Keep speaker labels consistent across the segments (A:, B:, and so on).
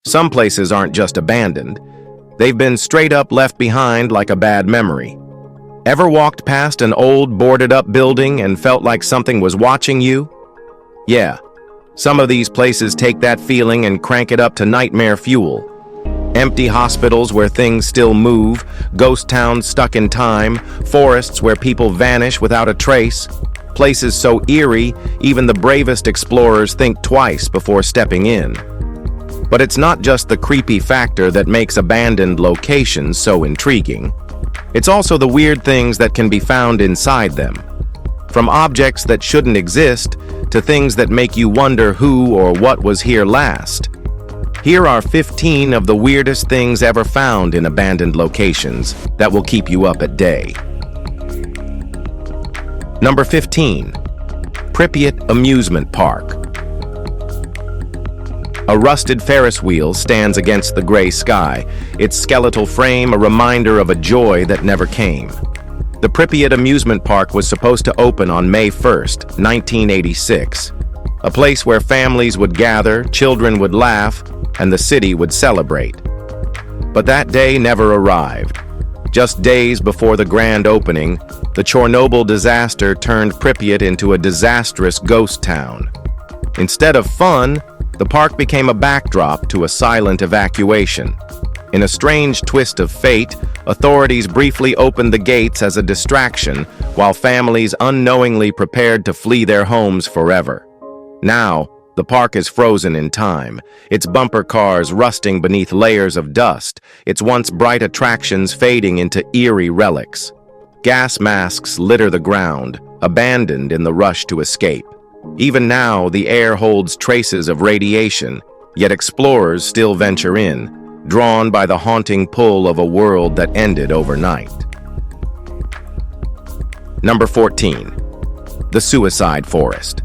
A: Some places aren't just abandoned. They've been straight up left behind like a bad memory. Ever walked past an old boarded-up building and felt like something was watching you? Yeah, some of these places take that feeling and crank it up to nightmare fuel. Empty hospitals where things still move, ghost towns stuck in time, forests where people vanish without a trace, places so eerie even the bravest explorers think twice before stepping in. But it's not just the creepy factor that makes abandoned locations so intriguing. It's also the weird things that can be found inside them. From objects that shouldn't exist to things that make you wonder who or what was here last. Here are 15 of the weirdest things ever found in abandoned locations that will keep you up at day. Number 15. Pripyat Amusement Park. A rusted Ferris wheel stands against the gray sky, its skeletal frame a reminder of a joy that never came. The Pripyat Amusement Park was supposed to open on May 1st, 1986. A place where families would gather, children would laugh, and the city would celebrate. But that day never arrived. Just days before the grand opening, the Chernobyl disaster turned Pripyat into a disastrous ghost town. Instead of fun, the park became a backdrop to a silent evacuation. In a strange twist of fate, authorities briefly opened the gates as a distraction, while families unknowingly prepared to flee their homes forever. Now, the park is frozen in time, its bumper cars rusting beneath layers of dust, its once bright attractions fading into eerie relics. Gas masks litter the ground, abandoned in the rush to escape. Even now, the air holds traces of radiation, yet explorers still venture in, drawn by the haunting pull of a world that ended overnight. Number 14. The Suicide Forest.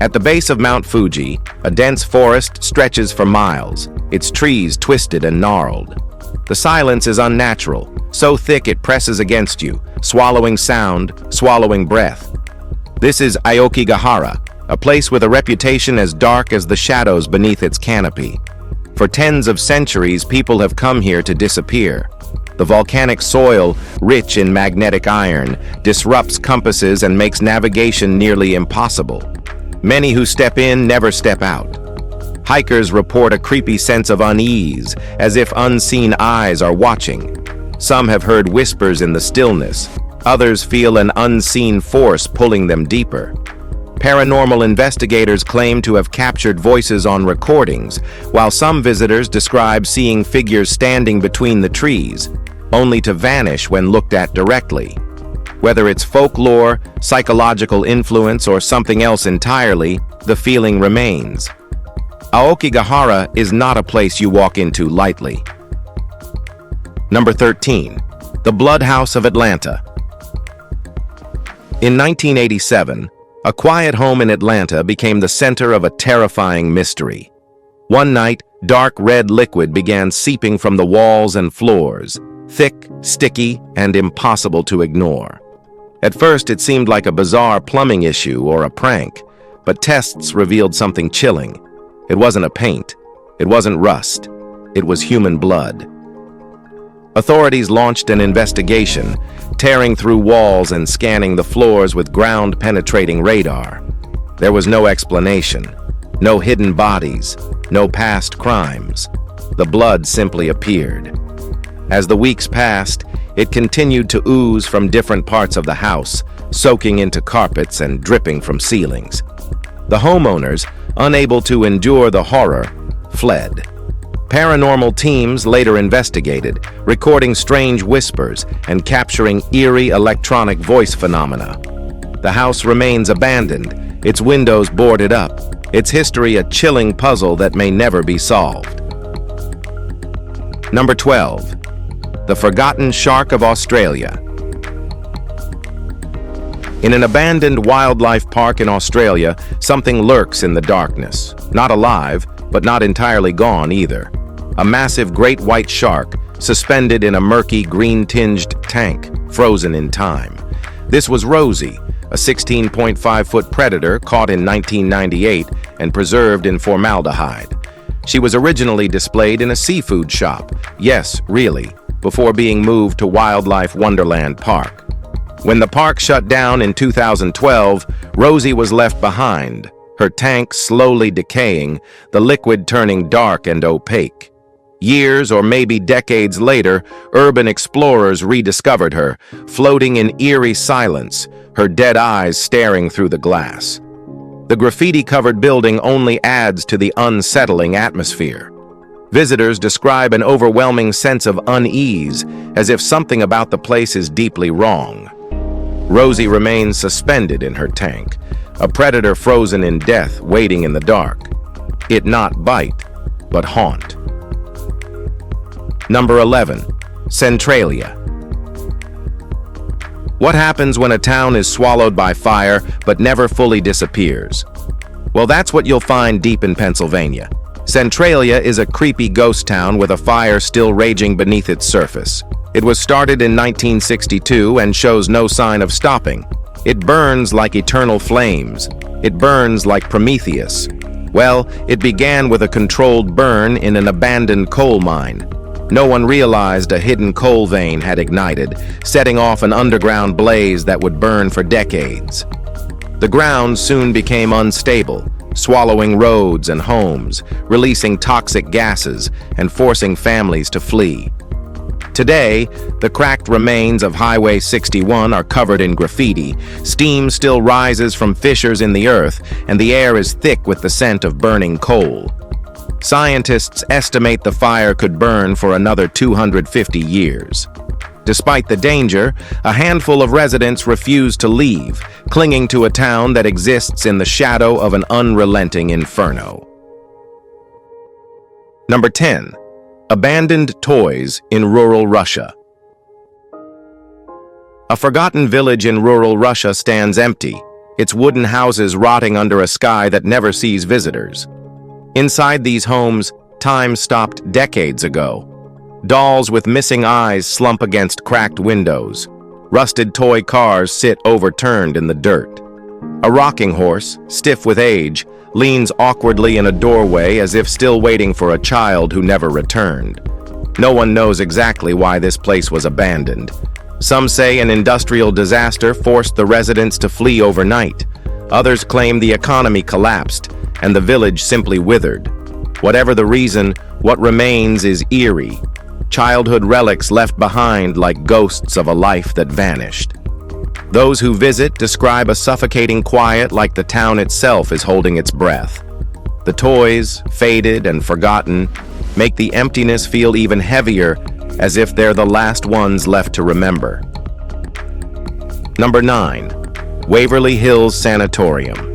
A: At the base of Mount Fuji, a dense forest stretches for miles, its trees twisted and gnarled. The silence is unnatural, so thick it presses against you, swallowing sound, swallowing breath. This is Aokigahara, a place with a reputation as dark as the shadows beneath its canopy. For tens of centuries, people have come here to disappear. The volcanic soil, rich in magnetic iron, disrupts compasses and makes navigation nearly impossible. Many who step in never step out. Hikers report a creepy sense of unease, as if unseen eyes are watching. Some have heard whispers in the stillness. Others feel an unseen force pulling them deeper. Paranormal investigators claim to have captured voices on recordings, while some visitors describe seeing figures standing between the trees, only to vanish when looked at directly. Whether it's folklore, psychological influence, or something else entirely, the feeling remains. Aokigahara is not a place you walk into lightly. Number 13. The Blood House of Atlanta. In 1987, a quiet home in Atlanta became the center of a terrifying mystery. One night, dark red liquid began seeping from the walls and floors, thick, sticky, and impossible to ignore. At first, it seemed like a bizarre plumbing issue or a prank, but tests revealed something chilling. It wasn't a paint. It wasn't rust. It was human blood. Authorities launched an investigation, tearing through walls and scanning the floors with ground-penetrating radar. There was no explanation, no hidden bodies, no past crimes. The blood simply appeared. As the weeks passed, it continued to ooze from different parts of the house, soaking into carpets and dripping from ceilings. The homeowners, unable to endure the horror, fled. Paranormal teams later investigated, recording strange whispers and capturing eerie electronic voice phenomena. The house remains abandoned, its windows boarded up, its history a chilling puzzle that may never be solved. Number 12. The Forgotten Shark of Australia. In an abandoned wildlife park in Australia, something lurks in the darkness. Not alive, but not entirely gone either. A massive great white shark, suspended in a murky green-tinged tank, frozen in time. This was Rosie, a 16.5-foot predator caught in 1998 and preserved in formaldehyde. She was originally displayed in a seafood shop. Yes, really, before being moved to Wildlife Wonderland Park. When the park shut down in 2012, Rosie was left behind, her tank slowly decaying, the liquid turning dark and opaque. Years or maybe decades later, urban explorers rediscovered her, floating in eerie silence, her dead eyes staring through the glass. The graffiti-covered building only adds to the unsettling atmosphere. Visitors describe an overwhelming sense of unease, as if something about the place is deeply wrong. Rosie remains suspended in her tank, a predator frozen in death waiting in the dark. It not bite, but haunt. Number 11. Centralia. What happens when a town is swallowed by fire but never fully disappears? Well, that's what you'll find deep in Pennsylvania. Centralia is a creepy ghost town with a fire still raging beneath its surface. It was started in 1962 and shows no sign of stopping. It burns like eternal flames. It burns like Prometheus. Well, it began with a controlled burn in an abandoned coal mine. No one realized a hidden coal vein had ignited, setting off an underground blaze that would burn for decades. The ground soon became unstable, swallowing roads and homes, releasing toxic gases, and forcing families to flee. Today, the cracked remains of Highway 61 are covered in graffiti, steam still rises from fissures in the earth, and the air is thick with the scent of burning coal. Scientists estimate the fire could burn for another 250 years. Despite the danger, a handful of residents refuse to leave, clinging to a town that exists in the shadow of an unrelenting inferno. Number 10. Abandoned toys in rural Russia. A forgotten village in rural Russia stands empty, its wooden houses rotting under a sky that never sees visitors. Inside these homes, time stopped decades ago. Dolls with missing eyes slump against cracked windows. Rusted toy cars sit overturned in the dirt. A rocking horse, stiff with age, leans awkwardly in a doorway as if still waiting for a child who never returned. No one knows exactly why this place was abandoned. Some say an industrial disaster forced the residents to flee overnight. Others claim the economy collapsed and the village simply withered. Whatever the reason, what remains is eerie. Childhood relics left behind like ghosts of a life that vanished. Those who visit describe a suffocating quiet like the town itself is holding its breath. The toys, faded and forgotten, make the emptiness feel even heavier, as if they're the last ones left to remember. Number 9. Waverly Hills Sanatorium.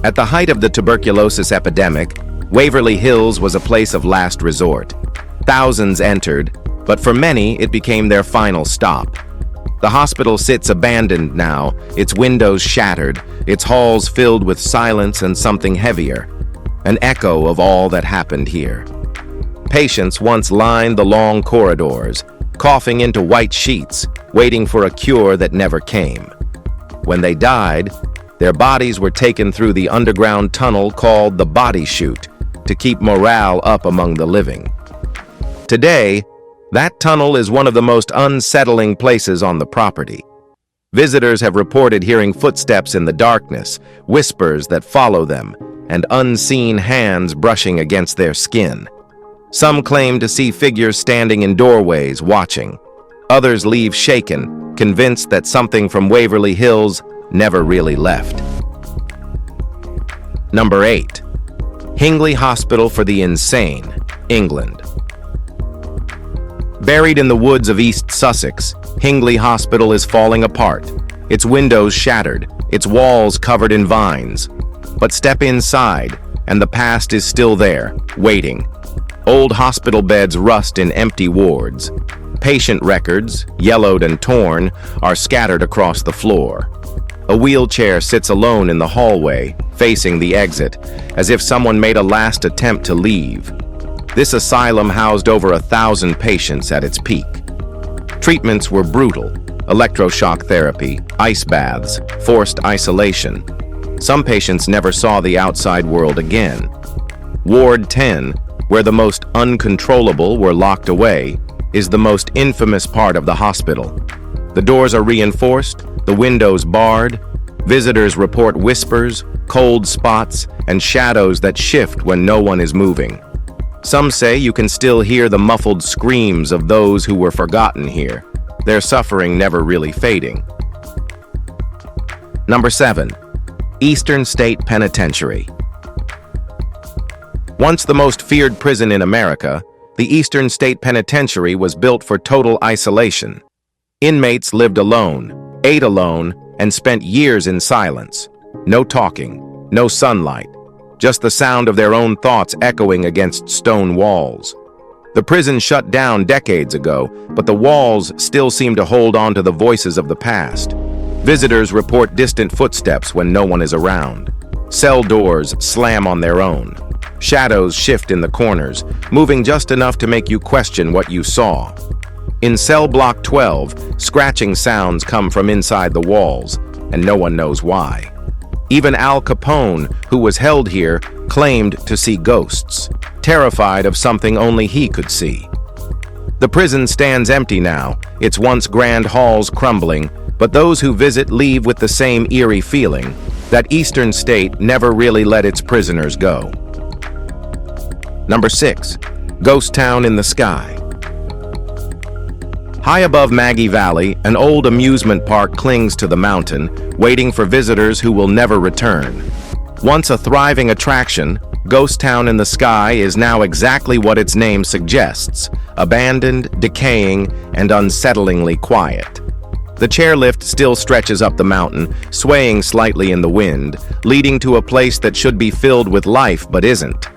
A: At the height of the tuberculosis epidemic, Waverly Hills was a place of last resort. Thousands entered, but for many it became their final stop. The hospital sits abandoned now, its windows shattered, its halls filled with silence and something heavier, an echo of all that happened here. Patients once lined the long corridors, coughing into white sheets, waiting for a cure that never came. When they died, their bodies were taken through the underground tunnel called the body chute to keep morale up among the living. Today, that tunnel is one of the most unsettling places on the property. Visitors have reported hearing footsteps in the darkness, whispers that follow them, and unseen hands brushing against their skin. Some claim to see figures standing in doorways watching. Others leave shaken, convinced that something from Waverly Hills never really left. Number 8. Hellingly Hospital for the Insane, England. Buried in the woods of East Sussex, Hellingly Hospital is falling apart, its windows shattered, its walls covered in vines. But step inside, and the past is still there, waiting. Old hospital beds rust in empty wards. Patient records, yellowed and torn, are scattered across the floor. A wheelchair sits alone in the hallway, facing the exit, as if someone made a last attempt to leave. This asylum housed over 1,000 patients at its peak. Treatments were brutal: electroshock therapy, ice baths, forced isolation. Some patients never saw the outside world again. Ward 10, where the most uncontrollable were locked away, is the most infamous part of the hospital. The doors are reinforced, the windows barred. Visitors report whispers, cold spots, and shadows that shift when no one is moving. Some say you can still hear the muffled screams of those who were forgotten here, their suffering never really fading. Number 7. Eastern State Penitentiary. Once the most feared prison in America, the Eastern State Penitentiary was built for total isolation. Inmates lived alone, ate alone, and spent years in silence. No talking, no sunlight, just the sound of their own thoughts echoing against stone walls. The prison shut down decades ago, but the walls still seem to hold on to the voices of the past. Visitors report distant footsteps when no one is around. Cell doors slam on their own. Shadows shift in the corners, moving just enough to make you question what you saw. In cell block 12, scratching sounds come from inside the walls, and no one knows why. Even Al Capone, who was held here, claimed to see ghosts, terrified of something only he could see. The prison stands empty now, its once grand halls crumbling, but those who visit leave with the same eerie feeling that Eastern State never really let its prisoners go. Number 6. Ghost Town in the Sky. High above Maggie Valley, an old amusement park clings to the mountain, waiting for visitors who will never return. Once a thriving attraction, Ghost Town in the Sky is now exactly what its name suggests: abandoned, decaying, and unsettlingly quiet. The chairlift still stretches up the mountain, swaying slightly in the wind, leading to a place that should be filled with life but isn't.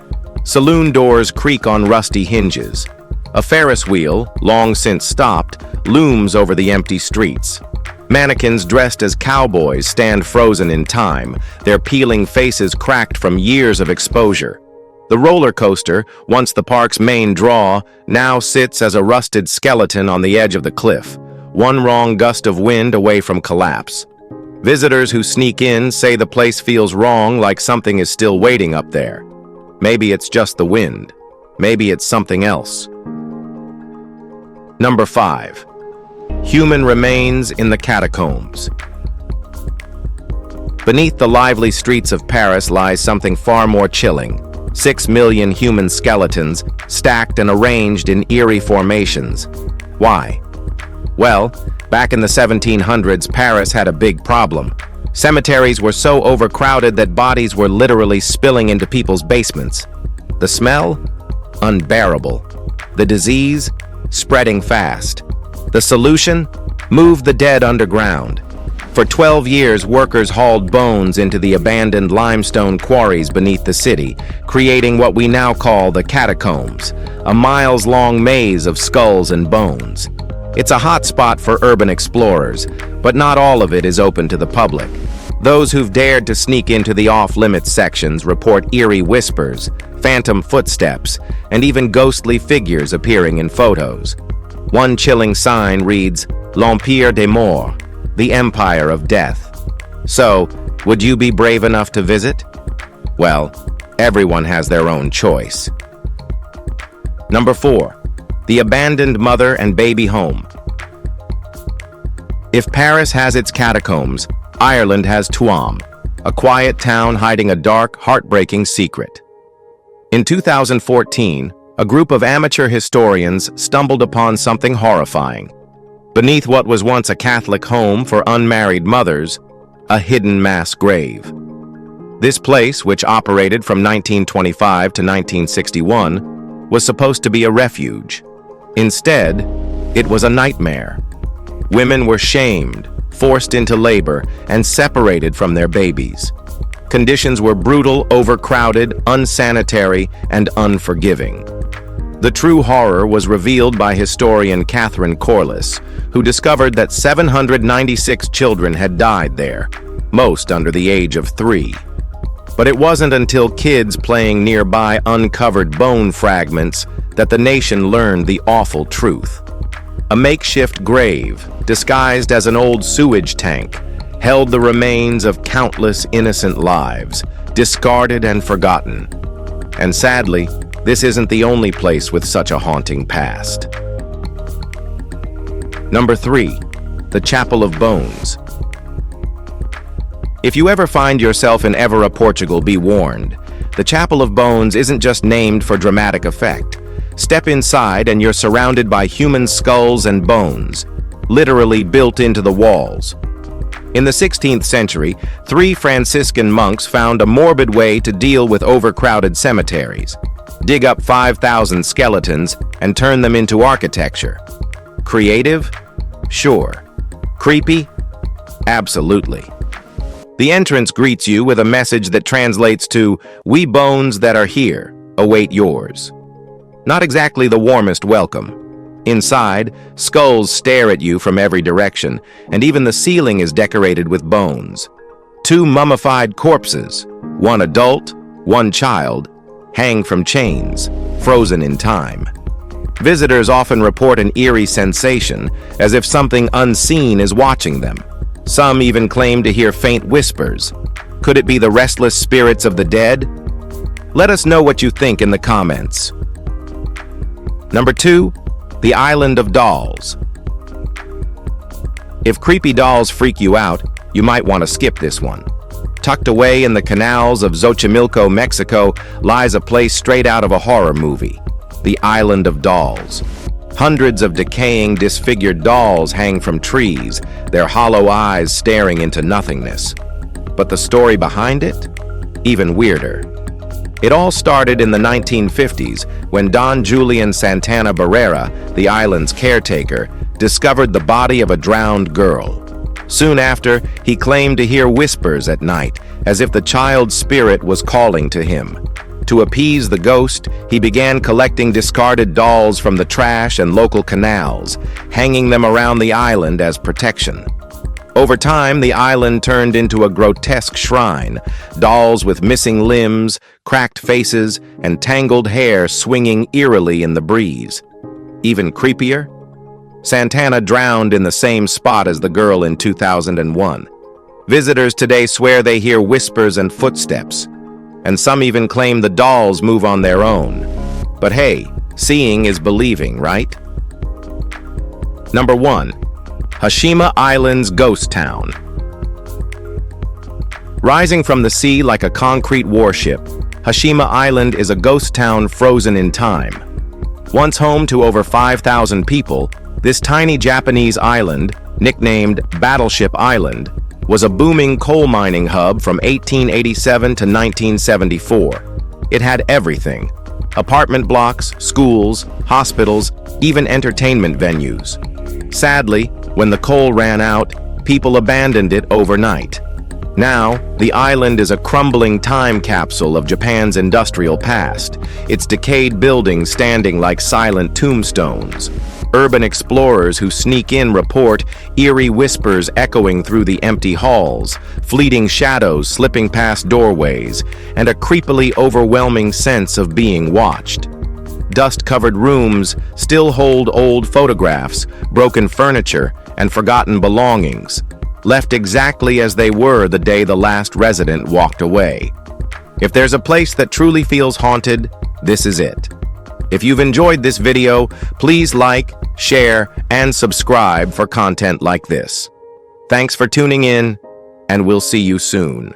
A: Saloon doors creak on rusty hinges. A Ferris wheel, long since stopped, looms over the empty streets. Mannequins dressed as cowboys stand frozen in time, their peeling faces cracked from years of exposure. The roller coaster, once the park's main draw, now sits as a rusted skeleton on the edge of the cliff, one wrong gust of wind away from collapse. Visitors who sneak in say the place feels wrong, like something is still waiting up there. Maybe it's just the wind. Maybe it's something else. Number 5. Human remains in the catacombs. Beneath the lively streets of Paris lies something far more chilling. 6 million human skeletons stacked and arranged in eerie formations. Why? Well, back in the 1700s, Paris had a big problem. Cemeteries were so overcrowded that bodies were literally spilling into people's basements. The smell? Unbearable. The disease? Spreading fast. The solution? Move the dead underground. For 12 years, workers hauled bones into the abandoned limestone quarries beneath the city, creating what we now call the catacombs, a miles-long maze of skulls and bones. It's a hot spot for urban explorers, but not all of it is open to the public. Those who've dared to sneak into the off-limits sections report eerie whispers, phantom footsteps, and even ghostly figures appearing in photos. One chilling sign reads, "L'Empire des Morts," the Empire of Death. So, would you be brave enough to visit? Well, everyone has their own choice. Number 4. The abandoned mother and baby home. If Paris has its catacombs, Ireland has Tuam, a quiet town hiding a dark, heartbreaking secret. In 2014, a group of amateur historians stumbled upon something horrifying. Beneath what was once a Catholic home for unmarried mothers, a hidden mass grave. This place, which operated from 1925 to 1961, was supposed to be a refuge. Instead, it was a nightmare. Women were shamed, forced into labor, and separated from their babies. Conditions were brutal, overcrowded, unsanitary, and unforgiving. The true horror was revealed by historian Catherine Corliss, who discovered that 796 children had died there, most under the age of 3. But it wasn't until kids playing nearby uncovered bone fragments that the nation learned the awful truth. A makeshift grave, disguised as an old sewage tank, held the remains of countless innocent lives, discarded and forgotten. And sadly, this isn't the only place with such a haunting past. Number 3. The Chapel of Bones. If you ever find yourself in Évora, Portugal, be warned. The Chapel of Bones isn't just named for dramatic effect. Step inside and you're surrounded by human skulls and bones, literally built into the walls. In the 16th century, 3 Franciscan monks found a morbid way to deal with overcrowded cemeteries. Dig up 5,000 skeletons and turn them into architecture. Creative? Sure. Creepy? Absolutely. The entrance greets you with a message that translates to, "We bones that are here await yours." Not exactly the warmest welcome. Inside, skulls stare at you from every direction, and even the ceiling is decorated with bones. 2 mummified corpses, one adult, one child, hang from chains, frozen in time. Visitors often report an eerie sensation, as if something unseen is watching them. Some even claim to hear faint whispers. Could it be the restless spirits of the dead? Let us know what you think in the comments. Number 2. The Island of Dolls. If creepy dolls freak you out, you might want to skip this one. Tucked away in the canals of Xochimilco, Mexico, lies a place straight out of a horror movie, the Island of Dolls. Hundreds of decaying, disfigured dolls hang from trees, their hollow eyes staring into nothingness. But the story behind it? Even weirder. It all started in the 1950s when Don Julian Santana Barrera, the island's caretaker, discovered the body of a drowned girl. Soon after, he claimed to hear whispers at night, as if the child's spirit was calling to him. To appease the ghost, he began collecting discarded dolls from the trash and local canals, hanging them around the island as protection. Over time, the island turned into a grotesque shrine, dolls with missing limbs, cracked faces, and tangled hair swinging eerily in the breeze. Even creepier? Santana drowned in the same spot as the girl in 2001. Visitors today swear they hear whispers and footsteps, and some even claim the dolls move on their own. But hey, seeing is believing, right? Number 1. Hashima Island's Ghost Town. Rising from the sea like a concrete warship, Hashima Island is a ghost town frozen in time. Once home to over 5,000 people, this tiny Japanese island, nicknamed Battleship Island, was a booming coal mining hub from 1887 to 1974. It had everything: apartment blocks, schools, hospitals, even entertainment venues. Sadly, when the coal ran out, people abandoned it overnight. Now, the island is a crumbling time capsule of Japan's industrial past, its decayed buildings standing like silent tombstones. Urban explorers who sneak in report eerie whispers echoing through the empty halls, fleeting shadows slipping past doorways, and a creepily overwhelming sense of being watched. Dust-covered rooms still hold old photographs, broken furniture, and forgotten belongings, left exactly as they were the day the last resident walked away. If there's a place that truly feels haunted, this is it. If you've enjoyed this video, please like, share, and subscribe for content like this. Thanks for tuning in, and we'll see you soon.